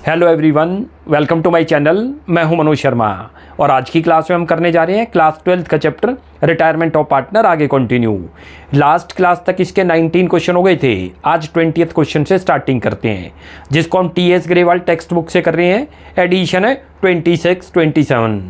Hello everyone, welcome to my channel. मैं हूं मनोज शर्मा और आज की क्लास में हम करने जा रहे हैं क्लास 12th का चैप्टर रिटायरमेंट ऑफ पार्टनर। आगे कंटिन्यू। लास्ट क्लास तक इसके 19 क्वेश्चन हो गए थे। आज 20th क्वेश्चन से स्टार्टिंग करते हैं, जिसको हम टी.एस. ग्रेवाल टेक्स्ट बुक से कर रहे हैं। एडिशन है 26, 27।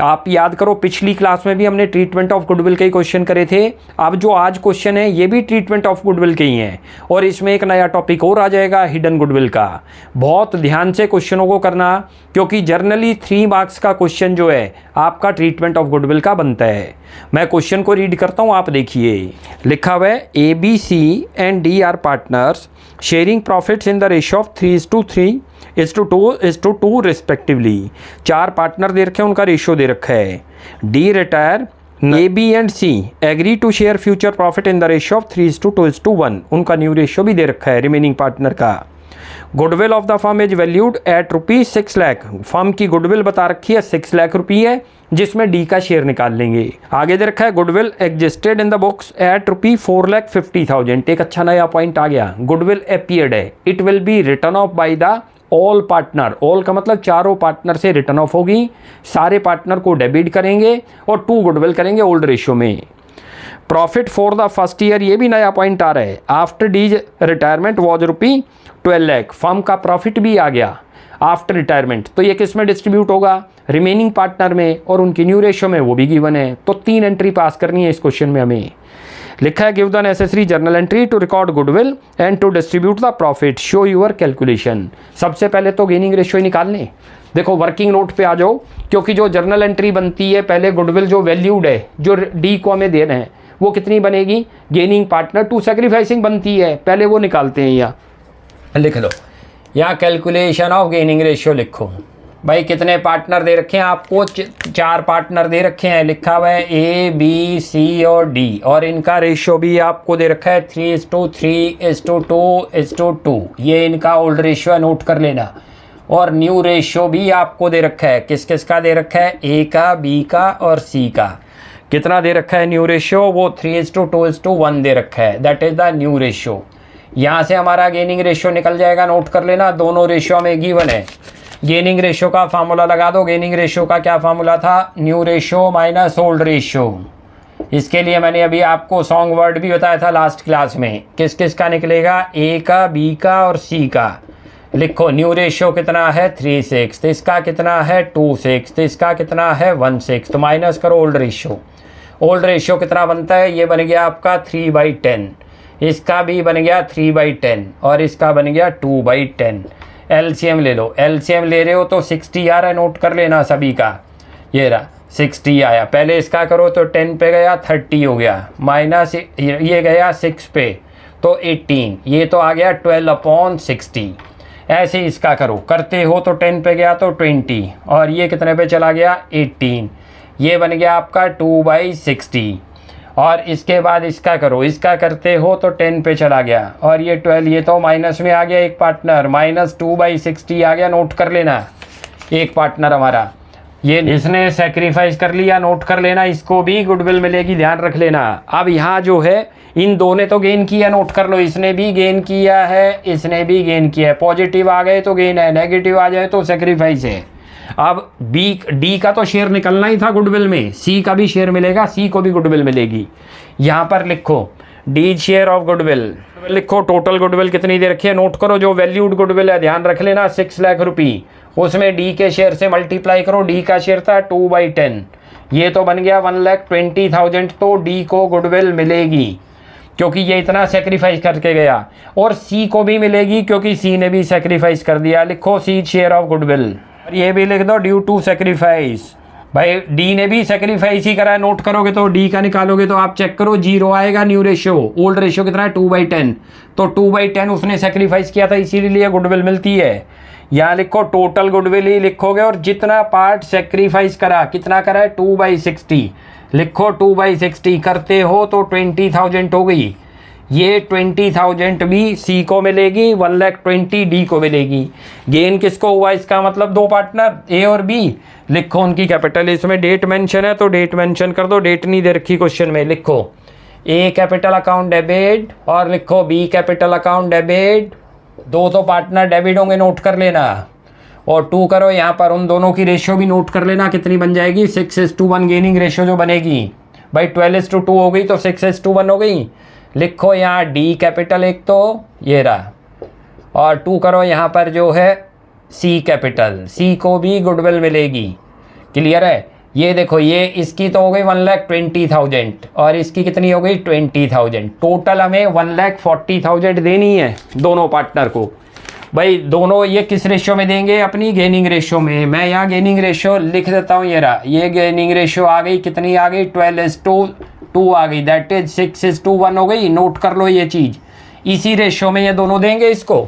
आप याद करो, पिछली क्लास में भी हमने ट्रीटमेंट ऑफ गुडविल के ही क्वेश्चन करे थे। अब जो आज क्वेश्चन है ये भी ट्रीटमेंट ऑफ गुडविल के ही हैं और इसमें एक नया टॉपिक और आ जाएगा, हिडन गुडविल का। बहुत ध्यान से क्वेश्चनों को करना, क्योंकि जर्नली 3 मार्क्स का क्वेश्चन जो है आपका ट्रीटमेंट ऑफ गुडविल का बनता है। मैं क्वेश्चन को रीड करता हूँ, आप देखिए। लिखा हुआ है ABC and D are partners sharing profits in the ratio of 3:3 is to 2 respectively. 4 partner दे रखे हैं, उनका रेशियो दे रखा है। D retire, AB and C agree to share future profit in the ratio of 3:2:1। उनका न्यू रेशियो भी दे रखा है रिमेनिंग पार्टनर का। Goodwill of the firm is valued at ₹6 lakh. Firm की गुडविल बता रखी है 6 लाख रुपये है, जिसमें डी का शेयर निकाल लेंगे। आगे दे रखा है goodwill existed in the books at ₹4,50,000। एक अच्छा नया पॉइंट आ गया, गुडविल अपीयर्ड है। It will be return of by the all partner. All का मतलब चारों पार्टनर से रिटर्न ऑफ होगी। सारे पार्टनर को डेबिट करेंगे और 2 गुडविल करेंगे ओल्ड रेशियो में। Profit for the first year, ये भी नया पॉइंट आ रहा है। After D retirement was ₹12 lakh. Firm का प्रॉफिट भी आ गया आफ्टर रिटायरमेंट, तो ये किस में डिस्ट्रीब्यूट होगा? रिमेनिंग पार्टनर में, और उनकी न्यू रेशियो में वो भी गिवन है। तो 3 एंट्री पास करनी है इस क्वेश्चन में हमें। लिखा है give the necessary journal entry to record goodwill and to distribute the profit, show your calculation. सबसे पहले तो गेनिंग रेशियो निकालने। देखो वर्किंग नोट पे आ जाओ, क्योंकि जो जर्नल एंट्री बनती है पहले गुडविल जो वैल्यूड है, जो डी को हमें देना है, वो कितनी बनेगी? गेनिंग पार्टनर टू सैक्रिफाइसिंग बनती है, पहले वो निकालते हैं। यहाँ लिख लो, यहाँ कैलकुलेशन ऑफ गेनिंग रेशियो लिखो। भाई कितने पार्टनर दे रखे हैं आपको? 4 पार्टनर दे रखे हैं। लिखा हुआ है ABC और D, और इनका रेशियो भी आपको दे रखा है 3:3:2:2। ये इनका ओल्ड रेशियो है, नोट कर लेना। और न्यू रेशियो भी आपको दे रखा है। किस किस का दे रखा है? A का, B का और C का। कितना दे रखा है न्यू रेशियो? वो 3:2:1 दे रखा है। That is the new ratio. यहाँ से हमारा गेनिंग रेशियो निकल जाएगा, नोट कर लेना। दोनों रेशियो में गिवन है। गेनिंग रेशियो का फार्मूला लगा दो। गेनिंग रेशियो का क्या फार्मूला था? New ratio minus old ratio. इसके लिए मैंने अभी आपको सॉन्ग वर्ड भी बताया था लास्ट क्लास में। किस किस का निकलेगा? A का, B का और C का। लिखो न्यू रेशियो कितना है? 3/6। इसका कितना है? 2/6। इसका कितना है? 1/6। तो माइनस करो ओल्ड रेशियो। ओल्ड रेशियो कितना बनता है? ये बन गया आपका 3/10। इसका भी बन गया 3/10 और इसका बन गया 2/10। LCM ले लो। LCM ले रहे हो तो 60 आ रहा है, नोट कर लेना सभी का। ये रहा 60 आया। पहले इसका करो तो 10 पे गया, 30 हो गया, माइनस ये गया 6 पे तो 18। ये तो आ गया 12/60। ऐसे इसका करो, करते हो तो 10 पे गया तो 20 और ये कितने पे चला गया? 18। ये बन गया आपका 2/60। और इसके बाद इसका करो, इसका करते हो तो 10 पे चला गया और ये 12। ये तो माइनस में आ गया एक पार्टनर, -2/60 आ गया, नोट कर लेना। एक पार्टनर हमारा ये इसने सेक्रीफाइस कर लिया, नोट कर लेना। इसको भी गुडविल मिलेगी, ध्यान रख लेना। अब यहाँ जो है इन दो ने तो गेन किया, नोट कर लो। इसने भी गेन किया है, इसने भी गेन किया है। पॉजिटिव आ गए तो गेन है, नेगेटिव आ जाए तो सेक्रीफाइस है। अब D का तो शेयर निकलना ही था गुडविल में, C का भी शेयर मिलेगा, C को भी गुडविल मिलेगी। यहाँ पर लिखो D शेयर ऑफ गुडविल लिखो। टोटल गुडविल कितनी दे रखी है? नोट करो। जो वैल्यूड गुडविल है, ध्यान रख लेना, 6 लाख रुपये। उसमें D के शेयर से मल्टीप्लाई करो। D का शेयर था 2/10, ये तो बन गया 1,20,000। तो D को गुडविल मिलेगी क्योंकि ये इतना सेक्रीफाइस करके गया, और C को भी मिलेगी क्योंकि C ने भी सेक्रीफाइस कर दिया। लिखो C शेयर ऑफ गुडविल। ये भी लिख दो ड्यू टू सेक्रीफाइस। भाई D ने भी सेक्रीफाइस ही करा है, नोट करोगे तो D का निकालोगे तो आप चेक करो 0 आएगा न्यू रेशियो। ओल्ड रेशियो कितना है? 2/10। तो 2/10 उसने सेक्रीफाइस किया था, इसीलिए गुडविल मिलती है। यहाँ लिखो टोटल गुडविल ही लिखोगे, और जितना पार्ट सेक्रीफाइस करा, कितना करा है? 2/60। लिखो 2/60 करते हो तो 20,000 हो गई। ये 20,000 भी C को मिलेगी, 1,20,000 D को मिलेगी। गेन किसको हुआ? इसका मतलब 2 पार्टनर A और B। लिखो उनकी कैपिटल। इसमें डेट मेंशन है तो डेट मेंशन कर दो। डेट नहीं दे रखी क्वेश्चन में। लिखो A कैपिटल अकाउंट डेबिट और लिखो B कैपिटल अकाउंट डेबिट। 2 तो पार्टनर डेबिट होंगे, नोट कर लेना। और 2 करो यहाँ पर उन दोनों की रेशियो भी नोट कर लेना कितनी बन जाएगी, 6:1 गेनिंग रेशियो जो बनेगी भाई 12:2 हो गई तो 6:1 हो गई। लिखो यहाँ डी कैपिटल एक तो ये रहा, और 2 करो यहाँ पर जो है सी कैपिटल, सी को भी गुडविल मिलेगी। क्लियर है। ये देखो ये इसकी तो हो गई 1,20,000 और इसकी कितनी हो गई 20,000। टोटल हमें 1,40,000 देनी है दोनों पार्टनर को। भाई दोनों ये किस रेशियो में देंगे, अपनी गेनिंग रेशियो में। मैं यहाँ गेनिंग रेशियो लिख देता हूँ, ये रहा, ये गेनिंग रेशियो आ गई, कितनी आ गई 12:2 आ गई, दैट इज 6:1 हो गई। नोट कर लो ये चीज़, इसी रेशियो में ये दोनों देंगे इसको।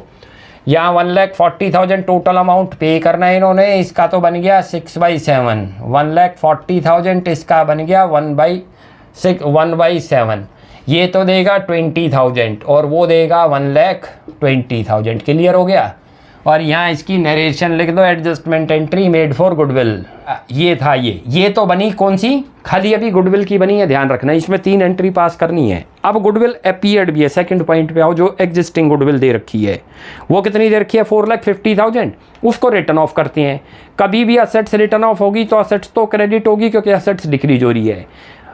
यहाँ 1,40,000 टोटल अमाउंट पे करना है इन्होंने, इसका तो बन गया 6/7, 1,40,000 इसका बन गया 1/7। ये तो देगा 20,000 और वो देगा 1,20,000। क्लियर हो गया। और यहाँ इसकी नरेशन लिख दो, adjustment entry made for goodwill. ये था ये तो बनी कौन सी, खाली अभी गुडविल की बनी है, ध्यान रखना इसमें 3 एंट्री पास करनी है। अब गुडविल अपीयर्ड भी है, सेकंड पॉइंट पे आओ, जो एग्जिस्टिंग गुडविल दे रखी है वो कितनी दे रखी है 4,50,000, उसको रिटर्न ऑफ करते हैं। कभी भी असेट्स रिटर्न ऑफ होगी तो असेट्स तो क्रेडिट होगी क्योंकि असेट्स डिक्रीज हो रही है।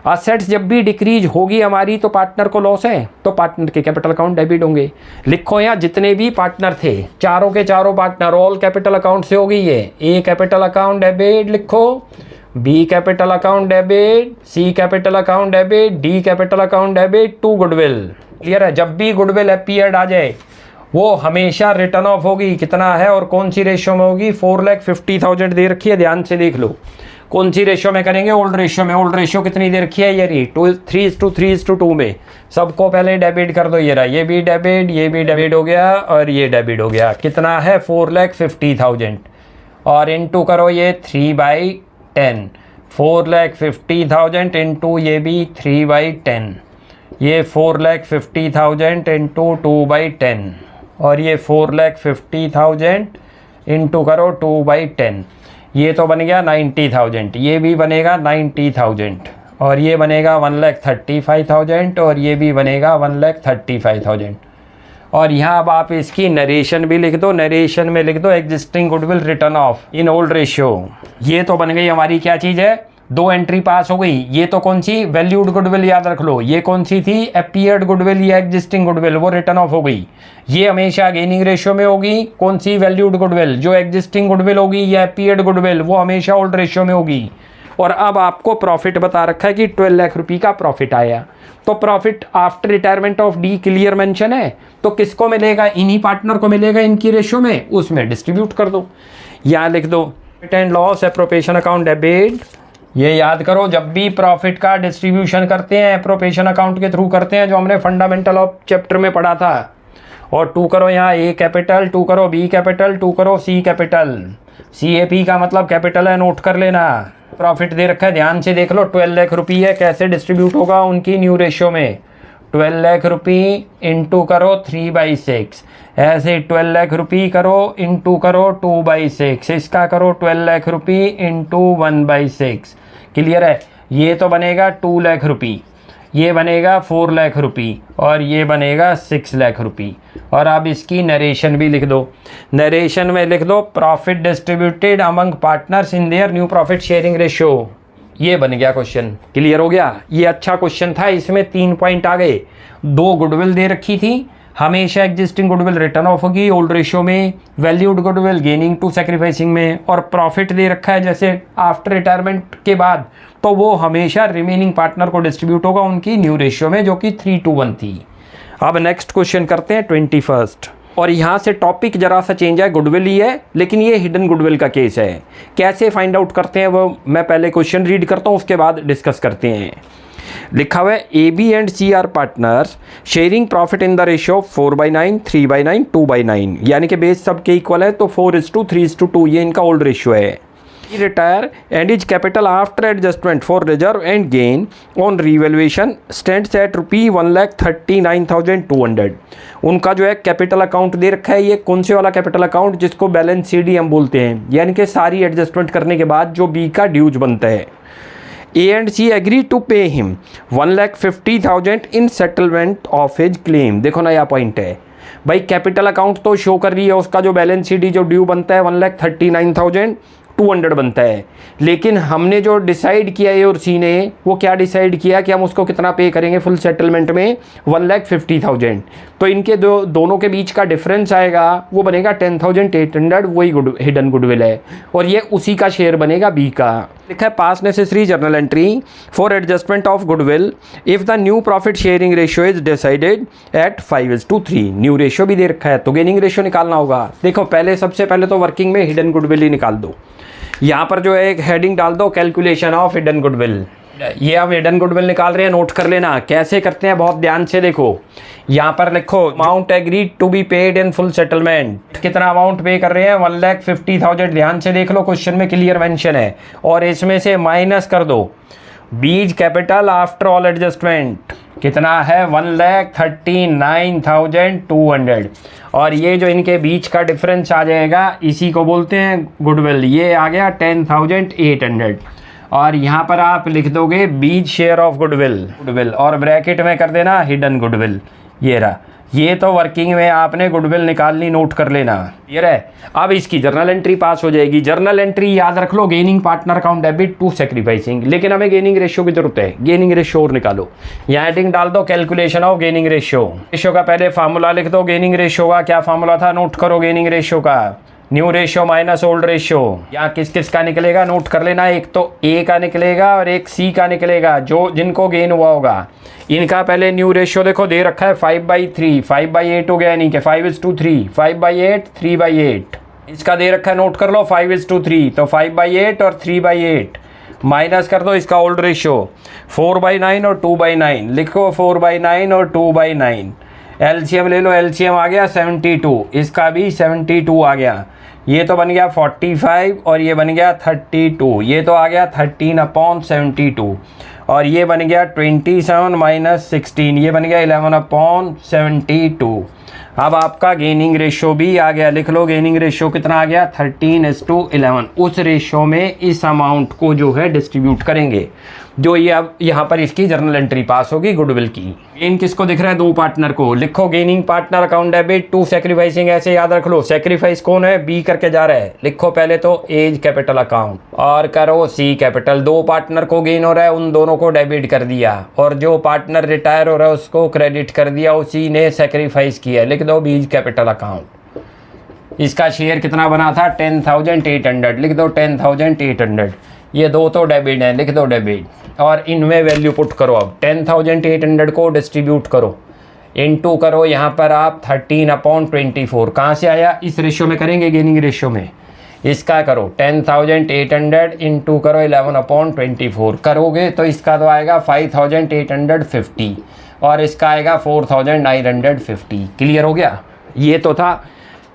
असेट्स जब भी डिक्रीज होगी हमारी तो पार्टनर को लॉस है, तो पार्टनर के कैपिटल अकाउंट डेबिट होंगे। लिखो यहाँ जितने भी पार्टनर थे चारों के चारों पार्टनर ऑल कैपिटल अकाउंट से होगी ये। ए कैपिटल अकाउंट डेबिट लिखो, B capital account debit, C capital account debit, D capital account debit to goodwill. Clear है। जब भी गुडविल अपीयर्ड आ जाए वो हमेशा रिटर्न ऑफ होगी। कितना है और कौन सी रेशियो में होगी, 4,50,000 दे रखी है, ध्यान से देख लो। कौन सी रेशियो में करेंगे, ओल्ड रेशियो में। ओल्ड रेशियो कितनी दे रखी है, ये रही 3:3:2 में। सबको पहले डेबिट कर दो, ये रहा, ये भी डेबिट हो गया और ये डेबिट हो गया। कितना है 4,50,000 और इनटू करो ये 3/10, 4,50,000 इंटू ये भी 3/10, ये 4,50,000 इंटू 2/10 और ये 4,50,000 इंटू करो 2/10। ये तो बन गया 90,000, ये भी बनेगा 90,000 और ये बनेगा 1,35,000 और ये भी बनेगा 1,35,000। और यहाँ अब आप इसकी नरेशन भी लिख दो। नरेशन में लिख दो existing goodwill written of in old ratio. ये तो बन गई हमारी क्या चीज़ है, 2 एंट्री पास हो गई। ये तो कौन सी, वैल्यूड गुडविल, याद रख लो। ये कौन सी थी, अपीयर्ड गुडविल या एग्जिस्टिंग गुडविल, वो रिटर्न ऑफ हो गई। ये हमेशा गेनिंग रेशियो में होगी। कौन सी, वैल्यूड गुडविल। जो एग्जिस्टिंग गुडविल होगी या अपीयर्ड गुडविल वो हमेशा ओल्ड रेशियो में होगी। और अब आपको प्रॉफिट बता रखा है कि 12 लाख रुपये का प्रॉफिट आया, तो profit after retirement of D clear mention है, तो किसको मिलेगा, इन्हीं पार्टनर को मिलेगा इनकी रेशियो में, उसमें डिस्ट्रीब्यूट कर दो। यहाँ लिख दो profit and loss appropriation account debit. ये याद करो, जब भी प्रॉफिट का डिस्ट्रीब्यूशन करते हैं एप्रोप्रिएशन अकाउंट के थ्रू करते हैं, जो हमने फंडामेंटल ऑफ चैप्टर में पढ़ा था। और 2 करो यहाँ ए कैपिटल, 2 करो बी कैपिटल, 2 करो सी कैपिटल। CAP का मतलब कैपिटल है, नोट कर लेना। प्रॉफिट दे रखा है, ध्यान से देख लो, 12 लाख रुपये है। कैसे डिस्ट्रीब्यूट होगा उनकी न्यू रेशियो में, 12 लाख रुपये इंटू करो 3/6, ऐसे 12 लाख रुपये करो इंटू करो 2/6, इसका करो 12 लाख रुपये इंटू 1/6। क्लियर है। ये तो बनेगा 2 लाख रुपये, ये बनेगा 4 लाख रुपये और ये बनेगा 6 लाख रुपये। और अब इसकी नरेशन भी लिख दो। नरेशन में लिख दो profit distributed among partners in their new profit sharing ratio. ये बन गया क्वेश्चन। क्लियर हो गया। ये अच्छा क्वेश्चन था, इसमें 3 पॉइंट आ गए। 2 गुडविल दे रखी थी, हमेशा एग्जिस्टिंग गुडविल रिटर्न ऑफ होगी ओल्ड रेशियो में, valued goodwill gaining to sacrificing में, और प्रॉफिट दे रखा है जैसे आफ्टर रिटायरमेंट के बाद, तो वो हमेशा रिमेनिंग पार्टनर को डिस्ट्रीब्यूट होगा उनकी न्यू रेशियो में, जो कि 3:1 थी। अब नेक्स्ट क्वेश्चन करते हैं 21st। और यहाँ से टॉपिक जरा सा चेंज है, गुडविल ही है लेकिन ये हिडन गुडविल का केस है। कैसे फाइंड आउट करते हैं वो मैं पहले क्वेश्चन रीड करता हूँ, उसके बाद डिस्कस करते हैं। लिखा हुआ है AB and C are partners sharing profit in the ratio 4/9, 3/9, 2/9, यानी कि बेस सबके इक्वल है, तो 4:3:2 ये इनका ओल्ड रेशियो है। Retire and is capital after adjustment for reserve and gain on revaluation stands eight ₹1,39,200। उनका जो है कैपिटल अकाउंट दे रखा है, ये कौन से वाला कैपिटल अकाउंट, जिसको बैलेंस CD हम बोलते हैं, यानी कि सारी एडजस्टमेंट करने के बाद जो B का ड्यूज बनता है। A and C agree to pay him 1,50,000 in settlement of his claim। देखो ना, यह पॉइंट है, भाई कैपिटल अकाउंट तो शो कर रही है, उसका जो बैलेंस शीट जो ड्यू बनता है 1,39,200 बनता है, लेकिन हमने जो डिसाइड किया ए और सी ने, वो क्या डिसाइड किया कि हम उसको कितना पे करेंगे फुल सेटलमेंट में, 1,50,000। तो इनके दोनों के बीच का डिफरेंस आएगा, वो बनेगा 10,800, वही हिडन गुडविल है, और ये उसी का शेयर बनेगा बी का। लिखा है पास necessary journal entry for adjustment of goodwill if the new profit sharing ratio is decided at 5:3। New ratio भी दे रखा है, तो गेनिंग रेशियो निकालना होगा। देखो सबसे पहले तो वर्किंग में हिडन गुडविल ही निकाल दो। यहाँ पर जो है एक हेडिंग डाल दो, कैलकुलेशन ऑफ हिडन गुडविल। ये अब हिडन गुडविल निकाल रहे हैं, नोट कर लेना कैसे करते हैं, बहुत ध्यान से देखो। यहाँ पर लिखो amount agreed to be paid in full settlement, कितना अमाउंट पे कर रहे हैं, 1,50,000। ध्यान से देख लो, क्वेश्चन में क्लियर मेंशन है, और इसमें से माइनस कर दो बीज कैपिटल आफ्टर ऑल एडजस्टमेंट, कितना है 1,39,200, और ये जो इनके बीच का डिफरेंस आ जाएगा, इसी को बोलते हैं गुडविल। ये आ गया 10,800, और यहाँ पर आप लिख दोगे बीज शेयर ऑफ गुडविल, और ब्रैकेट में कर देना हिडन गुडविल। ये रहा, ये तो वर्किंग में आपने गुडविल निकालनी, नोट कर लेना। ये रहे, अब इसकी जर्नल एंट्री पास हो जाएगी। जर्नल एंट्री याद रख लो, gaining partner account debit to sacrificing, लेकिन हमें गेनिंग रेशियो की जरूरत है। गेनिंग रेशियो और निकालो, यहाँ हेडिंग डाल दो कैलकुलेशन ऑफ गेनिंग रेशियो का पहले फार्मूला लिख दो। गेनिंग रेशियो का क्या फार्मूला था, नोट करो। गेनिंग रेशियो का new ratio minus old ratio, यहाँ किस किस का निकलेगा, नोट कर लेना। एक तो ए का निकलेगा और एक सी का निकलेगा, जो जिनको गेन हुआ होगा। इनका पहले न्यू रेशियो देखो दे रखा है 5/3, 5/8 हो गया, यानी कि 5:3, 5/8, 3/8। इसका दे रखा है, नोट कर लो 5:3, तो 5/8 और 3/8 माइनस कर दो इसका ओल्ड रेशियो 4/9 और 2/9। लिखो 4/9 और 2/9। एलसीएम ले लो, एलसीएम आ गया 72, इसका भी 72 आ गया। ये तो बन गया 45 और ये बन गया 32, ये तो आ गया 13/72, और ये बन गया 27 - 16, ये बन गया 11/72। अब आपका गेनिंग रेशियो भी आ गया, लिख लो गेनिंग रेशियो कितना आ गया 13:11। उस रेशियो में इस अमाउंट को जो है डिस्ट्रीब्यूट करेंगे, जो ये अब यहाँ पर इसकी जर्नल एंट्री पास होगी गुडविल की। गेन किसको दिख रहा है, दो पार्टनर को। लिखो gaining partner account debit to sacrificing, ऐसे याद रख लो। सेक्रीफाइस कौन है, बी करके जा रहा है। लिखो पहले तो एज कैपिटल अकाउंट और करो सी कैपिटल। दो पार्टनर को गेन हो रहा है, उन दोनों को डेबिट कर दिया, और जो पार्टनर रिटायर हो रहा है उसको क्रेडिट कर दिया, उसी ने सेक्रीफाइस किया। लिख दो बीज कैपिटल अकाउंट। इसका शेयर कितना बना था 10,800, लिख दो 10,800। ये दो तो डेबिट है, लिख दो डेबिट, और इनमें वैल्यू पुट करो। अब 10,800 को डिस्ट्रीब्यूट करो, इनटू करो यहाँ पर आप 13/24। कहाँ से आया, इस रेशियो में करेंगे, गेनिंग रेशियो में। इसका करो 10,800 इंटू करो 11/24 करोगे तो इसका तो आएगा 5,850, और इसका आएगा 4,950। क्लियर हो गया। ये तो था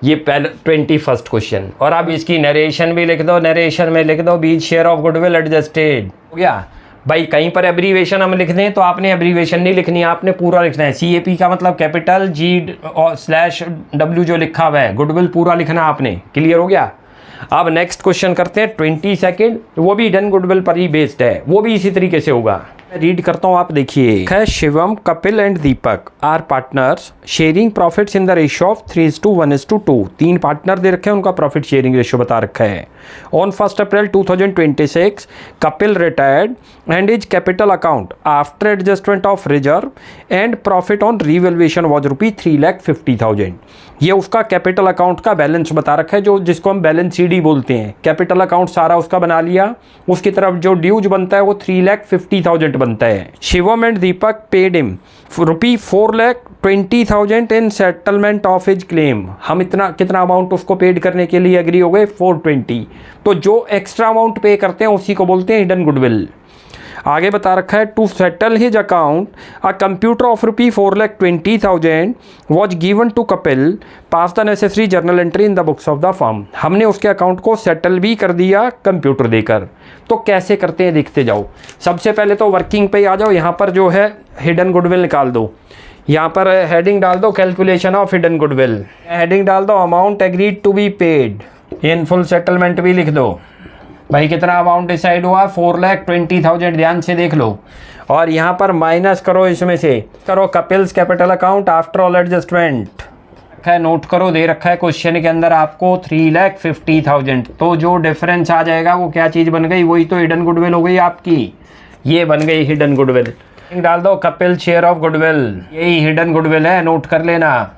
ये पहले 21st क्वेश्चन। और अब इसकी नरेशन भी लिख दो, नरेशन में लिख दो बीज शेयर ऑफ गुडविल एडजस्टेड। हो गया भाई। कहीं पर एब्रीवेशन हम लिख दें तो आपने एब्रीवेशन नहीं लिखनी, आपने पूरा लिखना है। CAP का मतलब कैपिटल, G/W जो लिखा हुआ है, गुडविल पूरा लिखना आपने। क्लियर हो गया। अब नेक्स्ट क्वेश्चन करते हैं 22nd, वो भी हिडन गुडविल पर ही बेस्ड है, वो भी इसी तरीके से होगा। रीड करता हूँ, आप देखिए। Shivam, Kapil and Deepak are partners sharing profits in the ratio of 3:1:2। तीन पार्टनर दे रखे हैं, उनका प्रॉफिट शेयरिंग रेशियो बता रखा है। On 1 April 2026 Kapil retired and is capital account after adjustment of reserve and profit on revaluation was ₹3,50,000। ये उसका कैपिटल अकाउंट का बैलेंस बता रखा है, जो जिसको हम बैलेंस CD बोलते हैं। कैपिटल अकाउंट सारा उसका बना लिया, उसकी तरफ जो ड्यूज बनता है वो 3,50,000 बनता है। Shivam and Deepak paid him ₹4,20,000 in settlement of his claim. हम कितना अमाउंट उसको पेड करने के लिए एग्री हो गए, 420। तो जो एक्स्ट्रा अमाउंट पे करते हैं उसी को बोलते हैं हिडन गुडविल। आगे बता रखा है to settle his account a computer of ₹4,20,000 was given to Kapil, pass the necessary journal entry in the books of the firm. हमने उसके अकाउंट को सेटल भी कर दिया कंप्यूटर देकर। तो कैसे करते हैं देखते जाओ। सबसे पहले तो वर्किंग पे आ जाओ, यहाँ पर जो है हिडन गुडविल निकाल दो। यहाँ पर हेडिंग डाल दो calculation of hidden goodwill, heading डाल दो amount agreed to be paid in full settlement भी लिख दो। भाई कितना अमाउंट डिसाइड हुआ, 4,20,000। ध्यान से देख लो, और यहाँ पर माइनस करो, इसमें से करो Kapil's capital account after all adjustment. रखा है, नोट करो, दे रखा है क्वेश्चन के अंदर आपको 3,50,000। तो जो डिफरेंस आ जाएगा वो क्या चीज़ बन गई, वही तो हिडन गुडविल हो गई आपकी, ये बन गई हिडन गुडविल। डाल दो कपिल शेयर ऑफ गुडविल, यही हिडन गुडविल है, नोट कर लेना।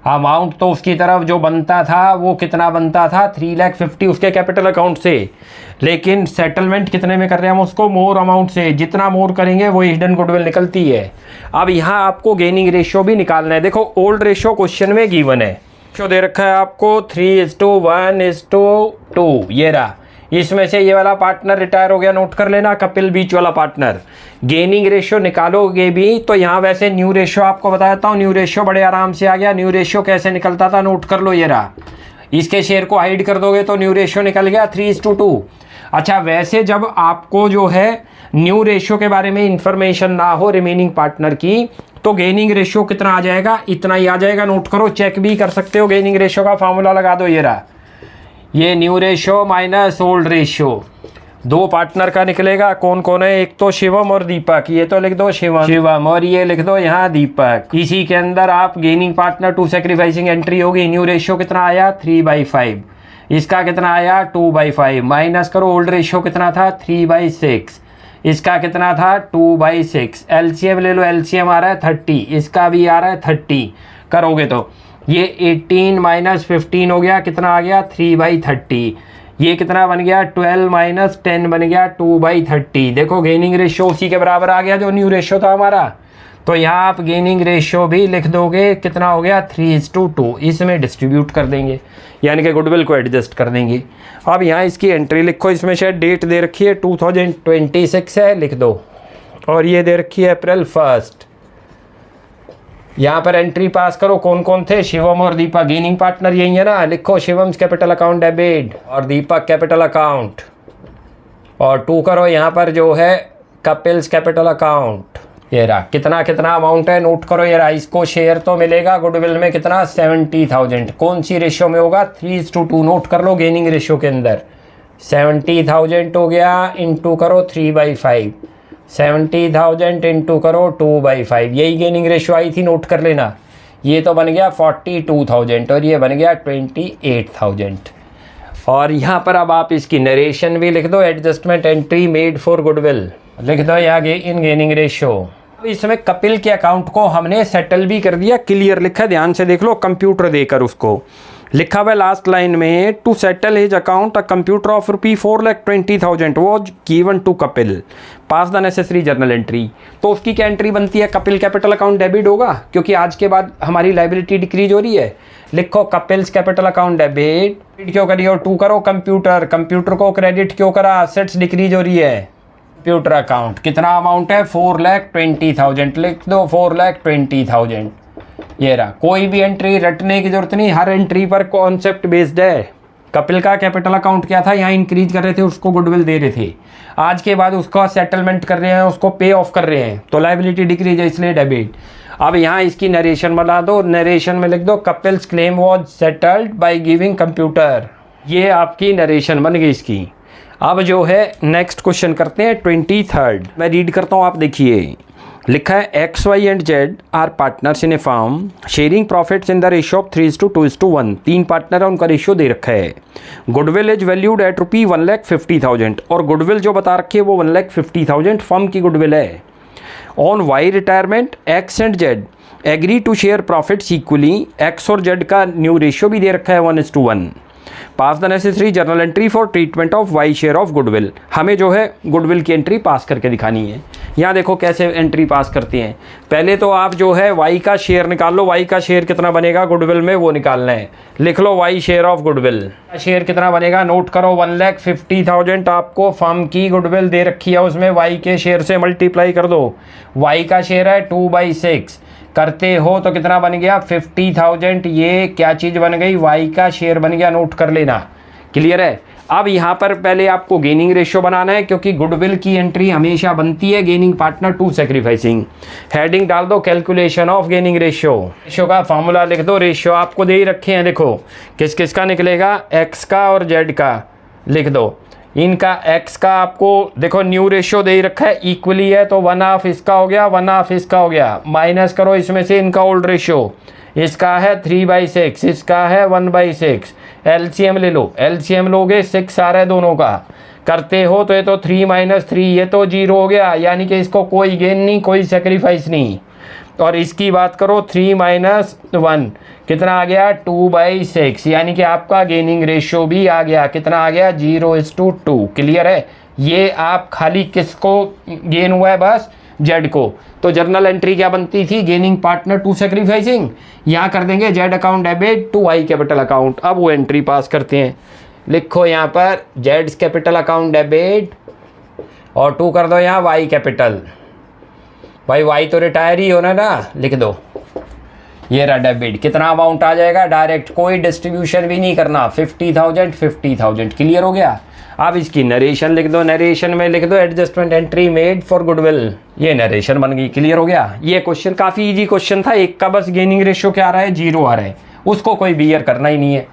अमाउंट तो उसकी तरफ जो बनता था वो कितना बनता था 3,50,000 उसके कैपिटल अकाउंट से, लेकिन सेटलमेंट कितने में कर रहे हैं हम उसको, मोर अमाउंट से, जितना मोर करेंगे वो हिडन गुडविल निकलती है। अब यहाँ आपको गेनिंग रेशियो भी निकालना है। देखो ओल्ड रेशियो क्वेश्चन में गिवन है, जो दे रखा है आपको 3:1:2, ये रहा। इसमें से ये वाला पार्टनर रिटायर हो गया, नोट कर लेना, कपिल बीच वाला पार्टनर। गेनिंग रेशियो निकालोगे भी तो यहाँ वैसे न्यू रेशियो आपको बताता हूँ, न्यू रेशियो बड़े आराम से आ गया। न्यू रेशियो कैसे निकलता था, नोट कर लो, ये रहा। इसके शेयर को हाइड कर दोगे तो न्यू रेशियो निकल गया 3:2। अच्छा, वैसे जब आपको जो है न्यू रेशियो के बारे में इंफॉर्मेशन ना हो रिमेनिंग पार्टनर की, तो गेनिंग रेशियो कितना आ जाएगा, इतना ही आ जाएगा, नोट करो, चेक भी कर सकते हो। गेनिंग रेशियो का फार्मूला लगा दो, ये रहा, ये new ratio minus old ratio. दो पार्टनर का निकलेगा, कौन कौन है, एक तो शिवम और दीपक, ये तो लिख दो शिवम और ये लिख दो यहाँ दीपक। इसी के अंदर आप gaining partner to sacrificing entry होगी। न्यू रेशियो कितना आया 3/5, इसका कितना आया 2/5, माइनस करो ओल्ड रेशियो कितना था 3/6, इसका कितना था 2/6। एलसीएम ले लो, एलसीएम आ रहा है 30, इसका भी आ रहा है 30, करोगे तो ये 18 - 15 हो गया, कितना आ गया 3/30। ये कितना बन गया 12 - 10 बन गया 2/30। देखो गेनिंग रेशियो उसी के बराबर आ गया जो न्यू रेशियो था हमारा। तो यहाँ आप गेनिंग रेशियो भी लिख दोगे, कितना हो गया 3:2, इसमें डिस्ट्रीब्यूट कर देंगे, यानी कि गुडविल को एडजस्ट कर देंगे। अब यहाँ इसकी एंट्री लिखो, इसमें शायद डेट दे रखी है 2026 है, लिख दो, और ये दे रखी है April 1। यहाँ पर एंट्री पास करो, कौन कौन थे, शिवम और दीपक। गेनिंग पार्टनर यही है ना, लिखो शिवम्स कैपिटल अकाउंट डेबिट और दीपक कैपिटल अकाउंट, और 2 करो यहाँ पर जो है कपिल्स कैपिटल अकाउंट। ये रहा, कितना कितना अमाउंट है, नोट करो, ये रहा। इसको शेयर तो मिलेगा गुडविल में कितना 70,000, कौन सी रेशियो में होगा 3:2, नोट कर लो। गेनिंग रेशियो के अंदर 70,000 हो गया, इंटू करो 3/5, 70,000 इंटू करो 2/5, यही गेनिंग रेशियो आई थी, नोट कर लेना। ये तो बन गया 42,000 और ये बन गया 28,000। और यहाँ पर अब आप इसकी नरेशन भी लिख दो, adjustment entry made for goodwill लिख दो यहाँ इन गेनिंग रेशियो। इसमें कपिल के अकाउंट को हमने सेटल भी कर दिया, क्लियर लिखा है, ध्यान से देख लो, कंप्यूटर देकर उसको लिखा हुआ लास्ट लाइन में, to settle his account a computer of ₹4,20,000 was given to Kapil, pass the necessary journal entry. तो उसकी क्या एंट्री बनती है, कपिल कैपिटल अकाउंट डेबिट होगा, क्योंकि आज के बाद हमारी लाइबिलिटी डिक्रीज हो रही है। लिखो कपिल्स कैपिटल अकाउंट डेबिट, क्यों करिए, और 2 करो कंप्यूटर, कंप्यूटर को क्रेडिट क्यों करा, असेट्स डिक्रीज हो रही है। कंप्यूटर अकाउंट कितना अमाउंट है 4,20,000, लिख दो 4,20,000। ये रहा, कोई भी एंट्री रटने की जरूरत नहीं, हर एंट्री पर कॉन्सेप्ट बेस्ड है। कपिल का कैपिटल अकाउंट क्या था, यहाँ इंक्रीज कर रहे थे, उसको गुडविल दे रहे थे, आज के बाद उसका सेटलमेंट कर रहे हैं, उसको पे ऑफ कर रहे हैं, तो लाइबिलिटी डिक्रीज है, इसलिए डेबिट। अब यहाँ इसकी नरेशन बना दो, नरेशन में लिख दो Kapil's claim was settled by giving computer, ये आपकी नरेशन बन गई इसकी। अब जो है नेक्स्ट क्वेश्चन करते हैं 23rd, मैं रीड करता हूँ, आप देखिए। लिखा है XY and Z are partners in a firm sharing profits in the ratio of 3:2:1। 3 partner है, उनका रेशियो दे रखा है। गुडविल इज वैल्यूड एट ₹1,50,000, और गुडविल जो बता रखी है वो 1,50,000 फर्म की गुडविल है। On Y retirement X and Z agree to share profits equally, X और Z का न्यू रेशियो भी दे रखा है 1:1। Pass the necessary journal entry for treatment of Y share of goodwill, हमें जो है गुडविल की एंट्री पास करके दिखानी है। यहाँ देखो कैसे एंट्री पास करते हैं, पहले तो आप जो है वाई का शेयर निकाल लो, वाई का शेयर कितना बनेगा गुडविल में वो निकालना है। लिख लो Y share of goodwill, share कितना बनेगा, नोट करो 1,50,000 आपको फर्म की गुडविल दे रखी है, उसमें वाई के शेयर से मल्टीप्लाई कर दो। वाई का शेयर है 2/6, करते हो तो कितना बन गया 50,000, ये क्या चीज़ बन गई, वाई का शेयर बन गया, नोट कर लेना, क्लियर है। अब यहाँ पर पहले आपको गेनिंग रेशियो बनाना है, क्योंकि गुडविल की एंट्री हमेशा बनती है gaining partner to sacrificing. Heading डाल दो calculation of gaining ratio, ratio का फॉर्मूला लिख दो। रेशियो आपको दे ही रखे हैं, देखो किस किस का निकलेगा, एक्स का और जेड का लिख दो। इनका x का आपको देखो न्यू रेशियो दे ही रखा है, इक्वली है, तो 1/2 इसका हो गया, 1/2 इसका हो गया, माइनस करो इसमें से इनका ओल्ड रेशियो, इसका है 3/6, इसका है 1/6। एलसीएम ले लो, एलसीएम लोगे 6 आ रहा है दोनों का, करते हो तो ये तो 3 - 3 ये तो 0 हो गया, यानी कि इसको कोई गेन नहीं, कोई सेक्रीफाइस नहीं। और इसकी बात करो 3 - 1 कितना आ गया 2/6, यानी कि आपका गेनिंग रेशियो भी आ गया, कितना आ गया 0:2। क्लियर है। ये आप खाली किसको गेन हुआ है, बस जेड को। तो जर्नल एंट्री क्या बनती थी, गेनिंग पार्टनर टू सेक्रीफाइसिंग, यहाँ कर देंगे Z account debit to Y capital account. अब वो एंट्री पास करते हैं, लिखो यहाँ पर जेड कैपिटल अकाउंट डेबिट और टू कर दो यहाँ वाई कैपिटल। भाई वाई तो रिटायर ही होना ना, लिख दो ये रहा डेबिट। कितना अमाउंट आ जाएगा, डायरेक्ट कोई डिस्ट्रीब्यूशन भी नहीं करना, 50,000 50,000। क्लियर हो गया। अब इसकी नरेशन लिख दो, नरेशन में लिख दो adjustment entry made for goodwill, ये नरेशन बन गई। क्लियर हो गया। ये क्वेश्चन काफ़ी इजी क्वेश्चन था, एक का बस गेनिंग रेशियो क्या आ रहा है 0 आ रहा है, उसको कोई बियर करना ही नहीं है।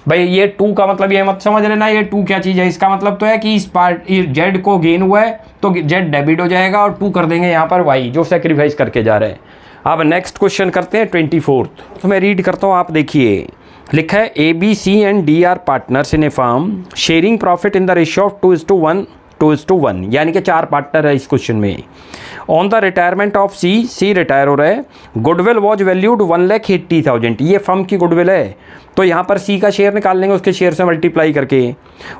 भाई ये 2 का मतलब ये मत समझ लेना ये 2 क्या चीज़ है, इसका मतलब तो है कि इस पार्ट जेड को गेन हुआ है तो जेड डेबिट हो जाएगा और 2 कर देंगे यहाँ पर वाई जो सेक्रीफाइस करके जा रहे हैं। अब नेक्स्ट क्वेश्चन करते हैं 24। तो मैं रीड करता हूँ, आप देखिए। लिखा है ABC and D are partners in a firm sharing profit in the ratio of 2:1, यानी कि 4 पार्टनर है इस क्वेश्चन में। On the retirement of C retire हो रहा है, गुडविल वॉज वैल्यूड 1,80,000, ये फर्म की गुडविल है। तो यहाँ पर सी का शेयर निकाल लेंगे, उसके शेयर से मल्टीप्लाई करके।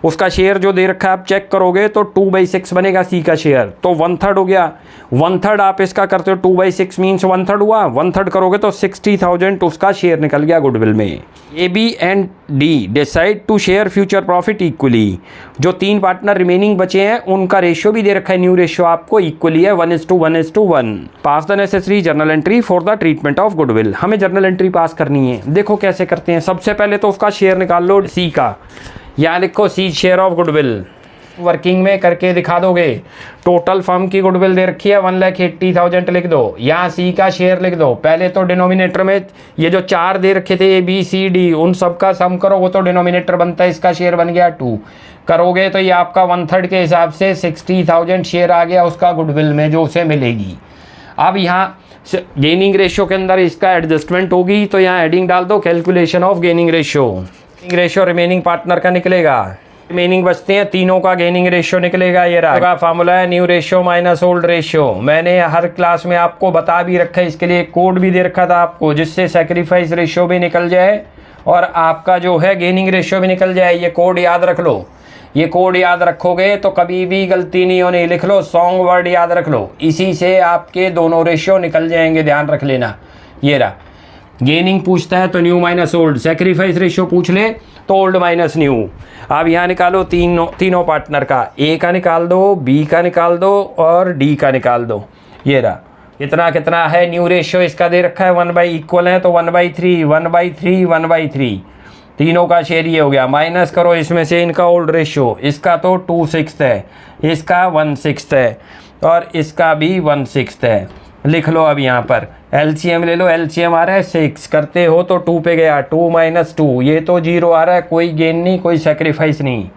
उसका शेयर जो दे रखा है आप चेक करोगे तो 2/6 बनेगा सी का शेयर, तो 1/3 हो गया। 1/3 आप इसका करते हो 2/6 मीन्स 1/3 हुआ, 1/3 करोगे तो 60,000 उसका शेयर निकल गया गुडविल में। AB and D decide to share future profit equally, जो 3 पार्टनर रिमेनिंग बचे हैं उनका रेशियो भी दे रखा है, न्यू रेशियो आपको इक्वली है 1:1:1। Pass the necessary journal entry for the treatment of goodwill, हमें जर्नल एंट्री पास करनी है। देखो कैसे करते हैं, सबसे पहले तो उसका शेयर निकाल लो सी का, यहाँ लिखो C share of goodwill, working में करके दिखा दोगे। टोटल फर्म की गुडविल दे रखी है 1,80,000 लिख दो, यहाँ सी का शेयर लिख दो। पहले तो डिनोमिनेटर में ये जो 4 दे रखे थे ABCD उन सब का सम करो, वो तो डिनोमिनेटर बनता है, इसका शेयर बन गया 2 करोगे तो ये आपका 1/3 के हिसाब से 60,000 शेयर आ गया उसका गुडविल में जो उसे मिलेगी। अब यहाँ गेनिंग रेशियो के अंदर इसका एडजस्टमेंट होगी तो यहाँ एडिंग डाल दो, calculation of gaining ratio remaining partner का निकलेगा, रिमेनिंग बचते हैं तीनों का गेनिंग रेशियो निकलेगा। ये रहा फार्मूला है new ratio minus old ratio, मैंने हर क्लास में आपको बता भी रखा है, इसके लिए कोड भी दे रखा था आपको, जिससे सेक्रीफाइस रेशियो भी निकल जाए और आपका जो है गेनिंग रेशियो भी निकल जाए। ये कोड याद रख लो, ये कोड याद रखोगे तो कभी भी गलती नहीं होनी। लिख लो सॉन्ग वर्ड याद रख लो, इसी से आपके दोनों रेशियो निकल जाएंगे, ध्यान रख लेना। ये रहा गेनिंग पूछता है तो new minus old, sacrifice ratio पूछ ले तो ओल्ड माइनस न्यू। अब यहाँ निकालो तीनों पार्टनर का, ए का निकाल दो, बी का निकाल दो और डी का निकाल दो। ये रहा कितना कितना है न्यू रेशियो इसका दे रखा है 1 इक्वल है तो 1/3 1/3 1/3, तीनों का शेयर ये हो गया। माइनस करो इसमें से इनका ओल्ड रेशियो, इसका तो 2/6 है, इसका 1/6 है और इसका भी 1/6 है। लिख लो अब यहाँ पर एलसीएम ले लो, एलसीएम आ रहा है 6, करते हो तो 2 पे गया, 2 - 2 ये तो 0 आ रहा है, कोई गेन नहीं कोई सेक्रीफाइस नहीं।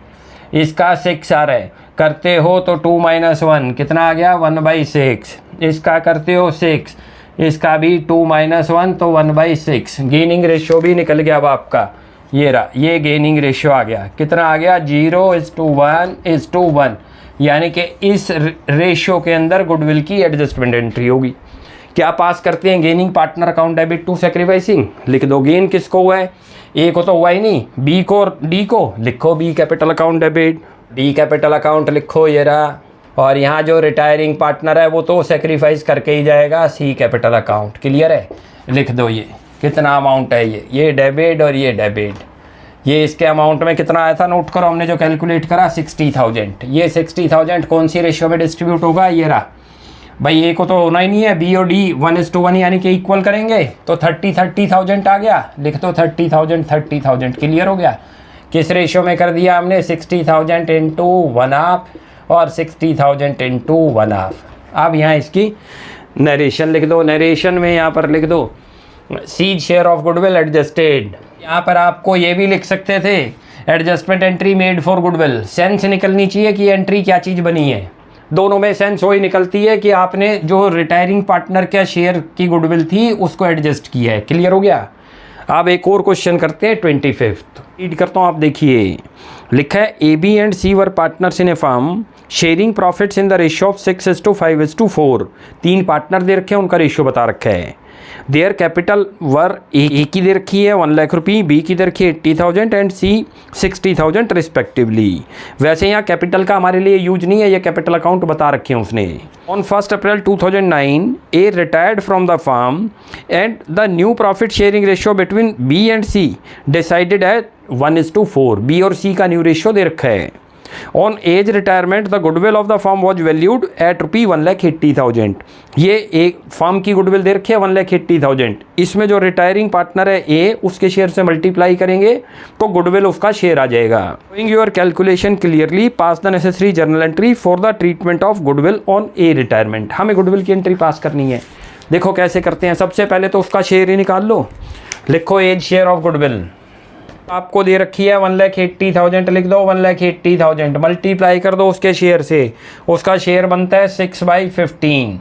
इसका 6 आ रहा है, करते हो तो 2 - 1 कितना आ गया 1/6, इसका करते हो 6, इसका भी 2 - 1 तो 1/6, गेनिंग रेशियो भी निकल गया अब आपका। ये रहा ये गेनिंग रेशियो आ गया, कितना आ गया 0:1:1, यानी कि इस रेशियो के अंदर गुडविल की एडजस्टमेंट एंट्री होगी। क्या पास करते हैं gaining partner account debit to sacrificing, लिख दो गेन किसको हुआ है, ए को तो हुआ ही नहीं, बी को और डी को, लिखो B capital account debit, D capital account लिखो ये रहा। और यहाँ जो रिटायरिंग पार्टनर है वो तो सेक्रीफाइस करके ही जाएगा, सी कैपिटल अकाउंट। क्लियर है, लिख दो ये कितना अमाउंट है, ये डेबिट और ये डेबिट। ये इसके अमाउंट में कितना आया था नोट करो, हमने जो कैलकुलेट करा 60,000। ये 60,000 कौन सी रेशियो में डिस्ट्रीब्यूट होगा, ये रहा। भाई ए को तो होना ही नहीं है, बी और डी 1:1 यानी कि इक्वल करेंगे तो 30,000 आ गया, लिख दो 30,000। क्लियर हो गया। किस रेशियो में कर दिया हमने 60,000 इंटू 1/2 और 60,000 इंटू 1/2। अब यहाँ इसकी नरेशन लिख दो, नरेशन में यहाँ पर लिख दो C share of goodwill adjusted. यहाँ पर आपको ये भी लिख सकते थे adjustment entry made for goodwill, sense निकलनी चाहिए कि एंट्री क्या चीज़ बनी है। दोनों में सेंस वही निकलती है कि आपने जो रिटायरिंग पार्टनर के शेयर की गुडविल थी उसको एडजस्ट किया है। क्लियर हो गया। अब एक और क्वेश्चन करते हैं 25th। रीड करता हूँ, आप देखिए। लिखा है A B and C were partners in a firm sharing profits in the ratio of 6:5:4। 3 partner दे रखे हैं, उनका रेशियो बता रखा है। देयर कैपिटल वर ए की दे रखी है 1 लाख रुपये, बी की दे रखी है 80,000 एंड सी 60,000 रिस्पेक्टिवली। वैसे यहाँ कैपिटल का हमारे लिए यूज नहीं है, ये कैपिटल अकाउंट बता रखे हैं उसने। On 1 April 2009 A retired from the firm and the new profit sharing ratio between B and C decided at 1:4। B और सी का न्यू रेशियो दे रखा है। On his retirement the goodwill of the firm was valued at ₹1,80,000। ये एक firm की goodwill दे रखी है 1,80,000। इसमें जो रिटायरिंग पार्टनर है ए, उसके शेयर से मल्टीप्लाई करेंगे तो गुडविल उसका शेयर आ जाएगा। Doing your calculation clearly pass the necessary journal entry for the treatment of goodwill on A retirement. हमें गुडविल की एंट्री पास करनी है। देखो कैसे करते हैं। सबसे पहले तो उसका शेयर ही निकाल लो। लिखो एज शेयर ऑफ गुडविल आपको दे रखी है 1,80,000, लिख दो 1,80,000, मल्टीप्लाई कर दो उसके शेयर से। उसका शेयर बनता है 6/15।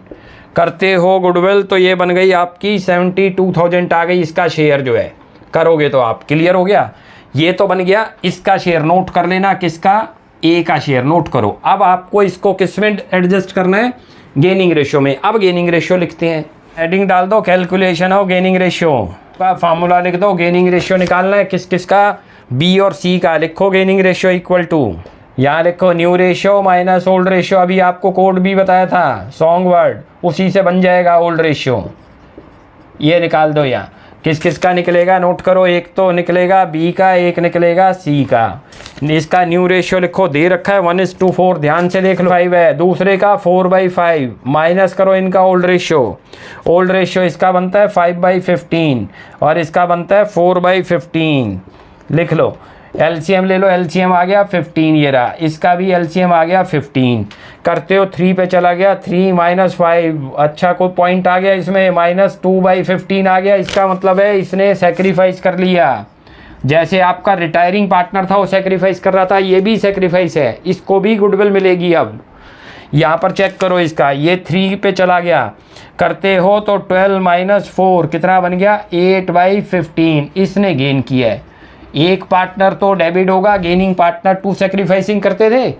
करते हो गुडविल तो ये बन गई आपकी 72,000 आ गई इसका शेयर जो है। करोगे तो आप। क्लियर हो गया। ये तो बन गया इसका शेयर। नोट कर लेना, किसका? ए का शेयर नोट करो। अब आपको इसको किस में एडजस्ट करना है? गेनिंग रेशियो में। अब गेनिंग रेशियो लिखते हैं। हेडिंग डाल दो कैलकुलेशन ऑफ गेनिंग रेशियो का फार्मूला लिख दो। गेनिंग रेशियो निकालना है किस किस का? बी और सी का। लिखो गेनिंग रेशियो इक्वल टू, यहाँ लिखो new ratio minus old ratio. अभी आपको कोड भी बताया था सॉन्ग वर्ड, उसी से बन जाएगा ओल्ड रेशियो। ये निकाल दो। यहाँ किस किस का निकलेगा नोट करो। एक तो निकलेगा बी का, एक निकलेगा सी का। इसका न्यू रेशियो लिखो, दे रखा है 1:4। ध्यान से देख लो 5 है। दूसरे का 4/5 माइनस करो इनका ओल्ड रेशियो। ओल्ड रेशियो इसका बनता है 5/15 और इसका बनता है 4/15। लिख लो। एलसीएम ले लो। एलसीएम आ गया 15, ये रहा। इसका भी एलसीएम आ गया 15। करते हो 3 पे चला गया 3 - 5। अच्छा कोई पॉइंट आ गया इसमें, -2/15 आ गया। इसका मतलब है इसने सेक्रीफाइस कर लिया। जैसे आपका रिटायरिंग पार्टनर था वो सेक्रीफाइस कर रहा था, ये भी सेक्रीफाइस है। इसको भी गुडविल मिलेगी। अब यहाँ पर चेक करो इसका, ये 3 पे चला गया। करते हो तो 12 - 4 कितना बन गया? 8/15 इसने गेन किया है। एक पार्टनर तो डेबिट होगा, गेनिंग पार्टनर 2 सेक्रीफाइसिंग करते थे,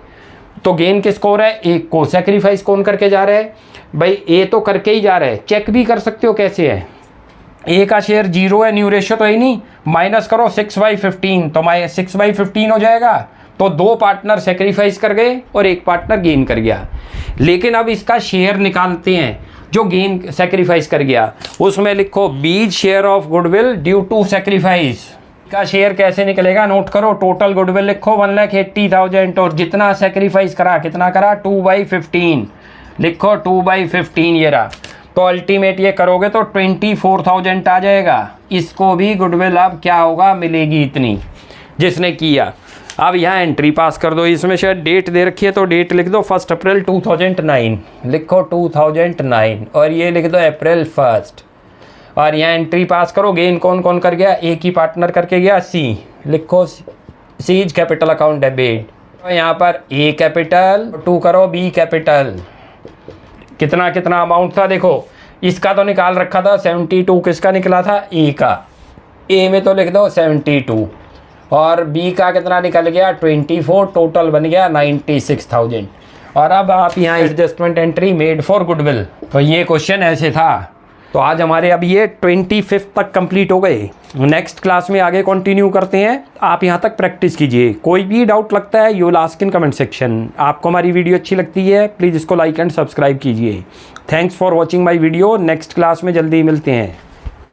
तो गेन किसको हो रहा है? एक को। सेक्रीफाइस कौन करके जा रहा है? भाई ए तो करके ही जा रहा है। चेक भी कर सकते हो कैसे है। ए का शेयर 0 है, न्यू रेशियो तो है नहीं, माइनस करो 6/15 तो 6/15 हो जाएगा। तो 2 पार्टनर सेक्रीफाइस कर गए और एक पार्टनर गेन कर गया। लेकिन अब इसका शेयर निकालते हैं जो गेन सेक्रीफाइस कर गया। उसमें लिखो B's share of goodwill due to sacrifice का शेयर कैसे निकलेगा नोट करो। टोटल गुडविल लिखो 1,80,000 और जितना सेक्रीफाइस करा कितना करा? 2/15। लिखो 2/15 ये रहा। तो अल्टीमेट ये करोगे तो 24,000 आ जाएगा। इसको भी गुडविल अब क्या होगा? मिलेगी इतनी जिसने किया। अब यहाँ एंट्री पास कर दो। इसमें शायद डेट दे रखी है तो डेट लिख दो 1 अप्रैल 2009। लिखो 2009 और ये लिख दो अप्रैल 1 और यहाँ एंट्री पास करो। गेन कौन कौन कर गया? एक ही पार्टनर करके गया सी। लिखो सीज कैपिटल अकाउंट डेबिट। तो यहाँ पर ए कैपिटल 2 करो बी कैपिटल। कितना कितना अमाउंट था देखो। इसका तो निकाल रखा था 72। किसका निकला था? ए का। ए में तो लिख दो 72 और बी का कितना निकल गया? 24। टोटल बन गया 96,000। और अब आप यहाँ adjustment entry made for goodwill. तो ये क्वेश्चन ऐसे था। तो आज हमारे अब ये 25 तक कंप्लीट हो गए। नेक्स्ट क्लास में आगे कंटिन्यू करते हैं। आप यहाँ तक प्रैक्टिस कीजिए। कोई भी डाउट लगता है you will ask in comment section. आपको हमारी वीडियो अच्छी लगती है प्लीज़ इसको लाइक एंड सब्सक्राइब कीजिए। Thanks for watching my video. Next class में जल्दी मिलते हैं।